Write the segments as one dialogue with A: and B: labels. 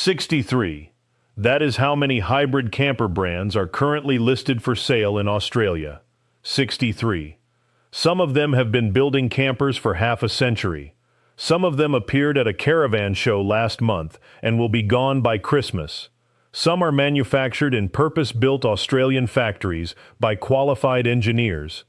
A: 63. That is how many hybrid camper brands are currently listed for sale in Australia. 63. Some of them have been building campers for half a century. Some of them appeared at a caravan show last month and will be gone by Christmas. Some are manufactured in purpose-built Australian factories by qualified engineers.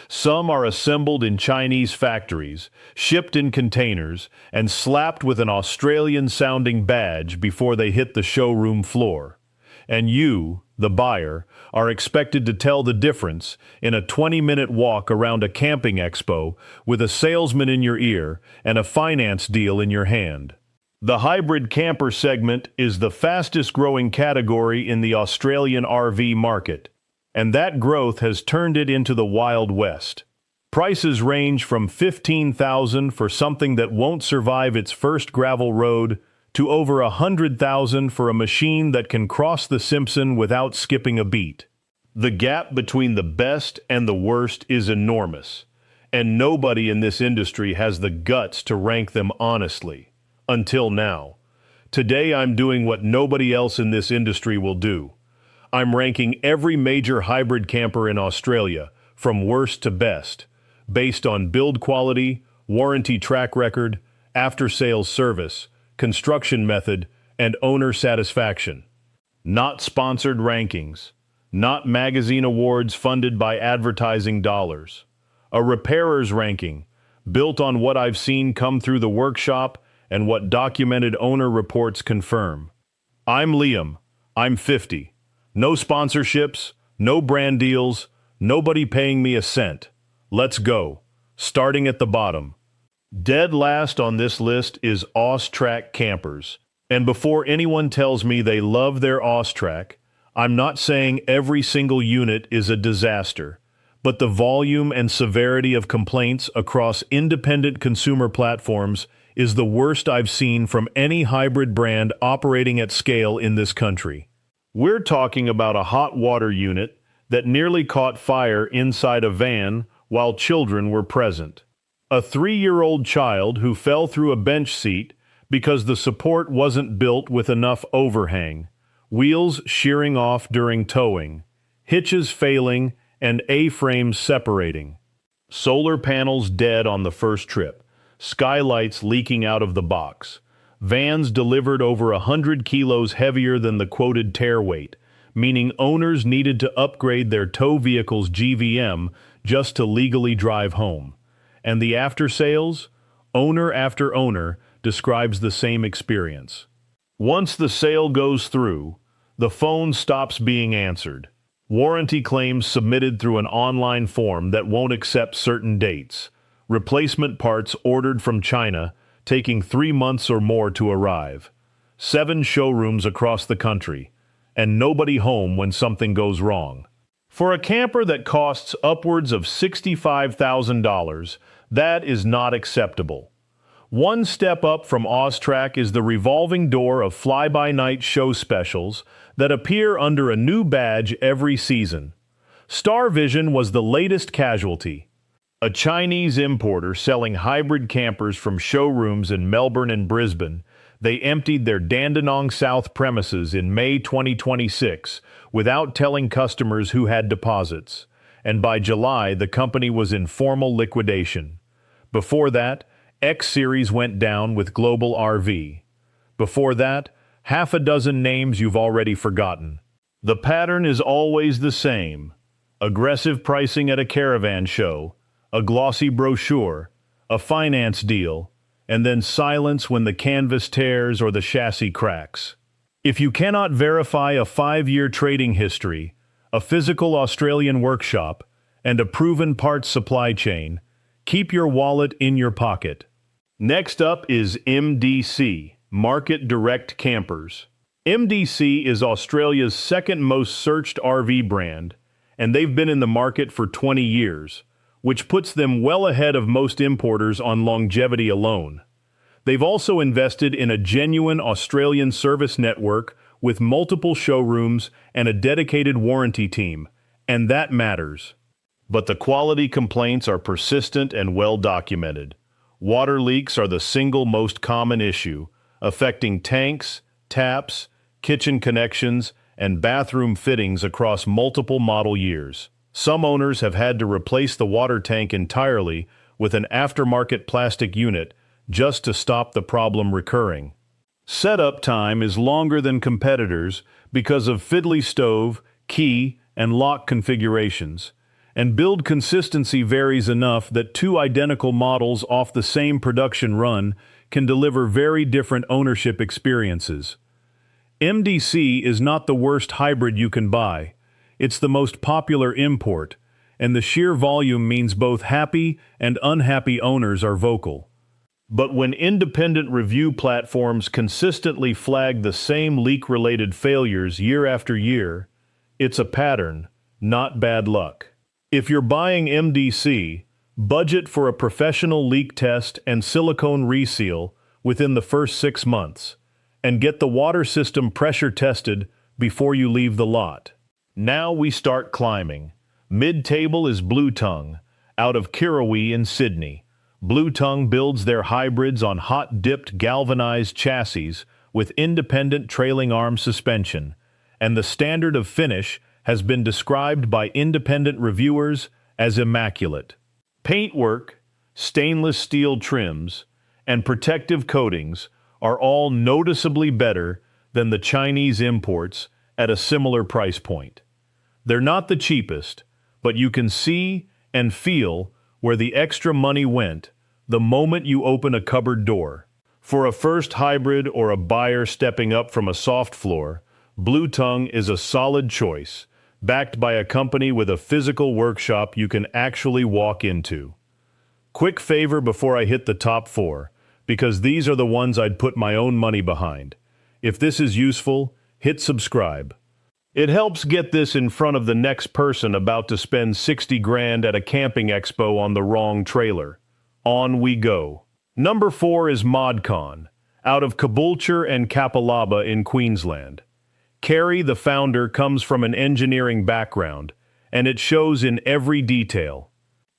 A: Some are assembled in Chinese factories, shipped in containers, and slapped with an Australian-sounding badge before they hit the showroom floor. And you, the buyer, are expected to tell the difference in a 20-minute walk around a camping expo with a salesman in your ear and a finance deal in your hand. The hybrid camper segment is the fastest-growing category in the Australian RV market, and that growth has turned it into the Wild West. Prices range from $15,000 for something that won't survive its first gravel road to over $100,000 for a machine that can cross the Simpson without skipping a beat. The gap between the best and the worst is enormous, and nobody in this industry has the guts to rank them honestly. Until now. Today I'm doing what nobody else in this industry will do. I'm ranking every major hybrid camper in Australia, from worst to best, based on build quality, warranty track record, after-sales service, construction method, and owner satisfaction. Not sponsored rankings. Not magazine awards funded by advertising dollars. A repairer's ranking, built on what I've seen come through the workshop and what documented owner reports confirm. I'm Liam. I'm 50. No sponsorships, no brand deals, nobody paying me a cent. Let's go. Starting at the bottom. Dead last on this list is Austrac Campers. And before anyone tells me they love their Austrac, I'm not saying every single unit is a disaster, but the volume and severity of complaints across independent consumer platforms is the worst I've seen from any hybrid brand operating at scale in this country. We're talking about a hot water unit that nearly caught fire inside a van while children were present. A 3-year-old child who fell through a bench seat because the support wasn't built with enough overhang, wheels shearing off during towing, hitches failing, and A-frames separating. Solar panels dead on the first trip. Skylights leaking out of the box. Vans delivered over 100 kilos heavier than the quoted tear weight, meaning owners needed to upgrade their tow vehicle's GVM just to legally drive home. And the after-sales? Owner after owner describes the same experience. Once the sale goes through, the phone stops being answered. Warranty claims submitted through an online form that won't accept certain dates. Replacement parts ordered from China, taking 3 months or more to arrive. 7 showrooms across the country, and nobody home when something goes wrong. For a camper that costs upwards of $65,000, that is not acceptable. One step up from Austrac is the revolving door of fly-by-night show specials that appear under a new badge every season. Starvision was the latest casualty. A Chinese importer selling hybrid campers from showrooms in Melbourne and Brisbane, they emptied their Dandenong South premises in May 2026 without telling customers who had deposits, and by July the company was in formal liquidation. Before that, X-Series went down with Global RV. Before that, half a dozen names you've already forgotten. The pattern is always the same. Aggressive pricing at a caravan show, a glossy brochure, a finance deal, and then silence when the canvas tears or the chassis cracks. If you cannot verify a 5-year trading history, a physical Australian workshop, and a proven parts supply chain, keep your wallet in your pocket. Next up is MDC, Market Direct Campers. MDC is Australia's second most searched RV brand, and they've been in the market for 20 years. Which puts them well ahead of most importers on longevity alone. They've also invested in a genuine Australian service network with multiple showrooms and a dedicated warranty team, and that matters. But the quality complaints are persistent and well documented. Water leaks are the single most common issue, affecting tanks, taps, kitchen connections, and bathroom fittings across multiple model years. Some owners have had to replace the water tank entirely with an aftermarket plastic unit just to stop the problem recurring. Setup time is longer than competitors because of fiddly stove, key, and lock configurations, and build consistency varies enough that two identical models off the same production run can deliver very different ownership experiences. MDC is not the worst hybrid you can buy. It's the most popular import, and the sheer volume means both happy and unhappy owners are vocal. But when independent review platforms consistently flag the same leak-related failures year after year, it's a pattern, not bad luck. If you're buying MDC, budget for a professional leak test and silicone reseal within the first 6 months, and get the water system pressure tested before you leave the lot. Now we start climbing. Mid-table is Blue Tongue, out of Kirrawee in Sydney. Blue Tongue builds their hybrids on hot-dipped galvanized chassis with independent trailing arm suspension, and the standard of finish has been described by independent reviewers as immaculate. Paintwork, stainless steel trims, and protective coatings are all noticeably better than the Chinese imports at a similar price point. They're not the cheapest, but you can see and feel where the extra money went the moment you open a cupboard door. For a first hybrid or a buyer stepping up from a soft floor, Blue Tongue is a solid choice, backed by a company with a physical workshop you can actually walk into. Quick favor before I hit the top 4, because these are the ones I'd put my own money behind. If this is useful, hit subscribe. It helps get this in front of the next person about to spend 60 grand at a camping expo on the wrong trailer. On we go. Number 4 is ModCon, out of Caboolture and Kapalaba in Queensland. Kerry, the founder, comes from an engineering background, and it shows in every detail.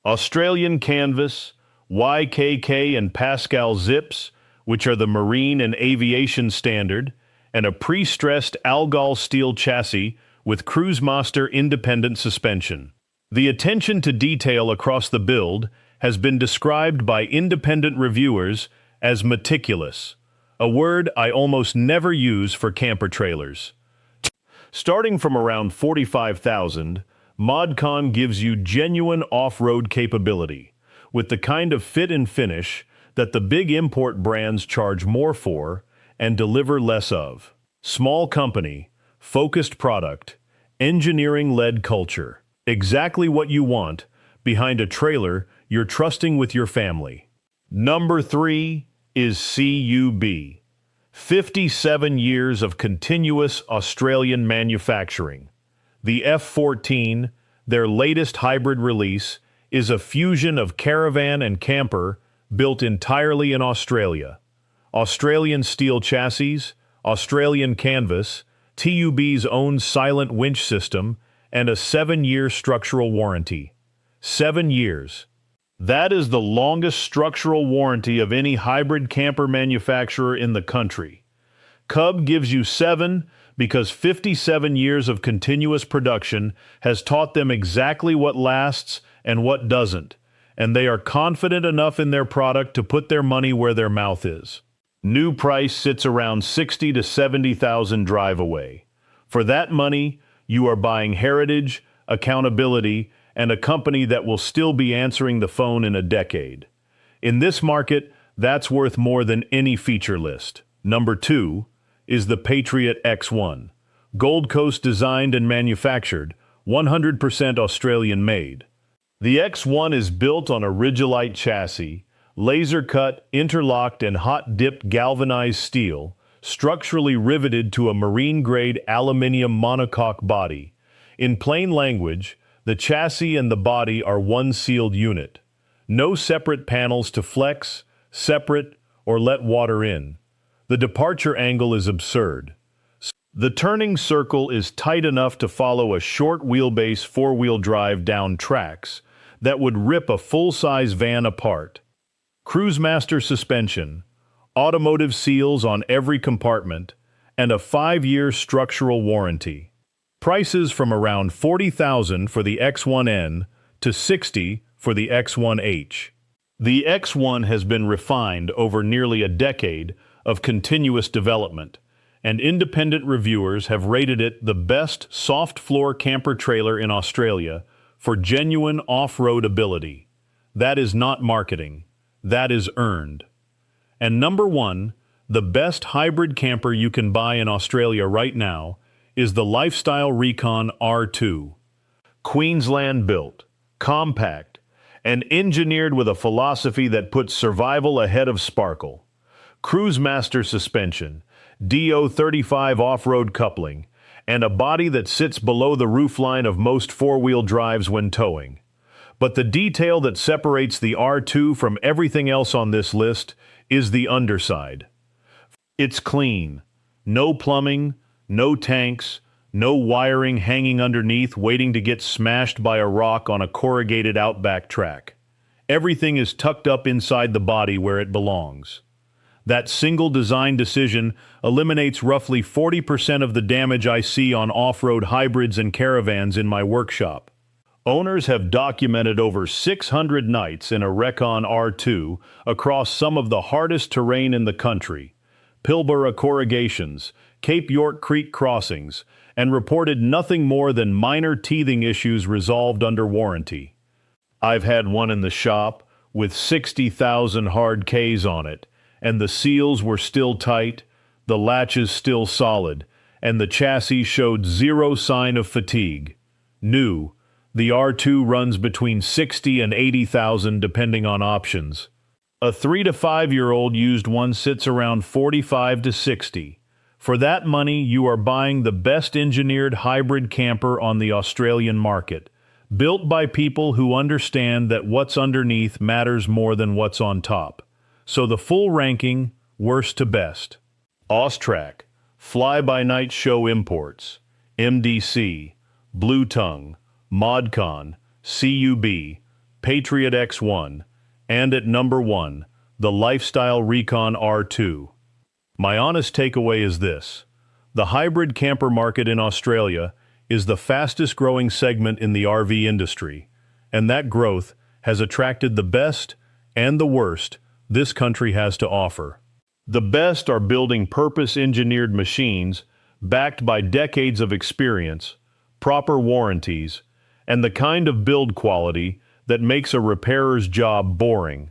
A: Australian canvas, YKK and Pascal zips, which are the marine and aviation standard, and a pre-stressed Algol steel chassis with Cruisemaster independent suspension. The attention to detail across the build has been described by independent reviewers as meticulous, a word I almost never use for camper trailers. Starting from around $45,000, ModCon gives you genuine off-road capability, with the kind of fit and finish that the big import brands charge more for and deliver less of. Small company, focused product, engineering-led culture. Exactly what you want behind a trailer you're trusting with your family. Number 3 is CUB. 57 years of continuous Australian manufacturing. The F14, their latest hybrid release, is a fusion of caravan and camper built entirely in Australia. Australian steel chassis, Australian canvas, TUB's own silent winch system, and a 7-year structural warranty. 7 years. That is the longest structural warranty of any hybrid camper manufacturer in the country. Cub gives you 7 because 57 years of continuous production has taught them exactly what lasts and what doesn't, and they are confident enough in their product to put their money where their mouth is. New price sits around 60 to 70,000 drive away. For that money, you are buying heritage, accountability, and a company that will still be answering the phone in a decade. In this market, that's worth more than any feature list. Number 2 is the Patriot X1. Gold Coast designed and manufactured, 100% Australian made. The X1 is built on a Ridgilite chassis, laser-cut, interlocked, and hot-dipped galvanized steel, structurally riveted to a marine-grade aluminium monocoque body. In plain language, the chassis and the body are one sealed unit. No separate panels to flex, separate, or let water in. The departure angle is absurd. The turning circle is tight enough to follow a short wheelbase four-wheel drive down tracks that would rip a full-size van apart. Cruisemaster suspension, automotive seals on every compartment, and a 5-year structural warranty. Prices from around $40,000 for the X1N to $60,000 for the X1H. The X1 has been refined over nearly a decade of continuous development, and independent reviewers have rated it the best soft-floor camper trailer in Australia for genuine off-road ability. That is not marketing. That is earned. And number one, the best hybrid camper you can buy in Australia right now is the Lifestyle Recon R2. Queensland built, compact, and engineered with a philosophy that puts survival ahead of sparkle. Cruisemaster suspension, DO35 off-road coupling, and a body that sits below the roofline of most four-wheel drives when towing. But the detail that separates the R2 from everything else on this list is the underside. It's clean. No plumbing, no tanks, no wiring hanging underneath waiting to get smashed by a rock on a corrugated outback track. Everything is tucked up inside the body where it belongs. That single design decision eliminates roughly 40% of the damage I see on off-road hybrids and caravans in my workshop. Owners have documented over 600 nights in a Recon R2 across some of the hardest terrain in the country, Pilbara corrugations, Cape York Creek crossings, and reported nothing more than minor teething issues resolved under warranty. I've had one in the shop with 60,000 hard Ks on it, and the seals were still tight, the latches still solid, and the chassis showed zero sign of fatigue. New, the R2 runs between 60 and 80,000 depending on options. A 3 to 5-year-old used one sits around 45 to 60. For that money, you are buying the best engineered hybrid camper on the Australian market, built by people who understand that what's underneath matters more than what's on top. So the full ranking, worst to best. Austrac, Fly-By-Night Show Imports, MDC, Blue Tongue, ModCon, CUB, Patriot X1, and at number 1, the Lifestyle Recon R2. My honest takeaway is this: the hybrid camper market in Australia is the fastest growing segment in the RV industry, and that growth has attracted the best and the worst this country has to offer. The best are building purpose-engineered machines backed by decades of experience, proper warranties, and the kind of build quality that makes a repairer's job boring.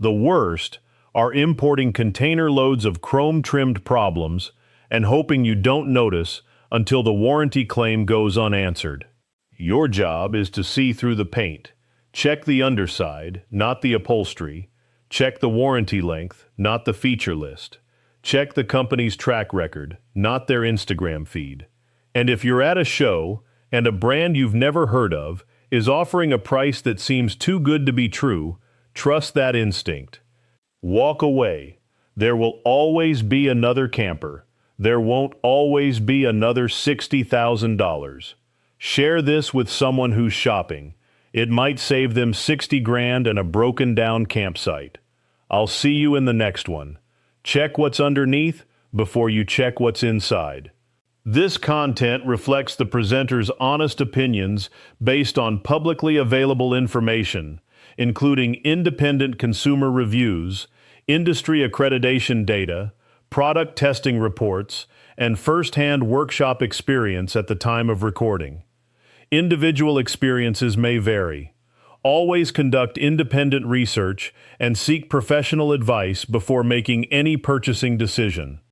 A: The worst are importing container loads of chrome-trimmed problems and hoping you don't notice until the warranty claim goes unanswered. Your job is to see through the paint, check the underside, not the upholstery, check the warranty length, not the feature list, check the company's track record, not their Instagram feed. And if you're at a show and a brand you've never heard of is offering a price that seems too good to be true, trust that instinct. Walk away. There will always be another camper. There won't always be another $60,000. Share this with someone who's shopping. It might save them 60 grand and a broken down campsite. I'll see you in the next one. Check what's underneath before you check what's inside. This content reflects the presenter's honest opinions based on publicly available information, including independent consumer reviews, industry accreditation data, product testing reports, and first-hand workshop experience at the time of recording. Individual experiences may vary. Always conduct independent research and seek professional advice before making any purchasing decision.